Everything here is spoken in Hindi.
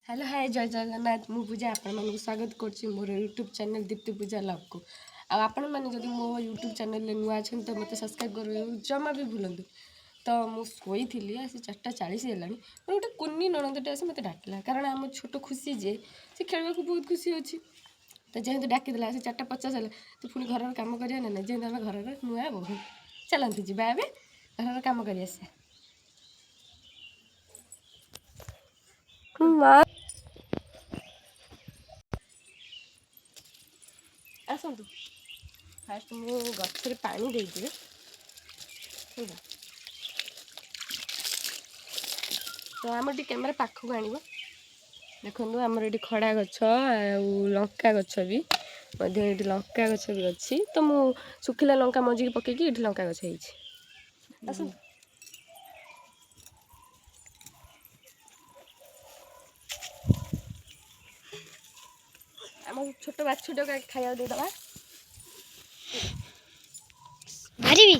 हेलो हाय जय जगन्नाथ मु पूजा आपण मन स्वागत करछि मोर यूट्यूब चैनल दीप्ति पूजा लव को आपण मैंने जदि मो यूट्यूब चैनल नुआ अच्छे तो मत सब्सक्राइब कर जमा भी भूलु। तो मुई थी आसी 4:40 है गोटे कुनी नणंदटे आसी मत डाकिला कारण आम छोट खुशी जे से खेल को बहुत खुशी अच्छी। तो जेहेतु डाकिदेला आसी 4:50 है तो पुणी घर कम करा ना जेहेतु आम घर नुआ बहु चलती जा घर कम कर आसतु फास्ट मु गछरे पानी देदेवी तो आम कैमेरा पाखक आण देखो आमर ये खड़ा गछ लंका गछ भी ये लंका गछ भी अच्छी तो मु सुखिला लंका मझी पकईकि ये लंका गछ आस आम छोट बाछुट खाया देदबा भारी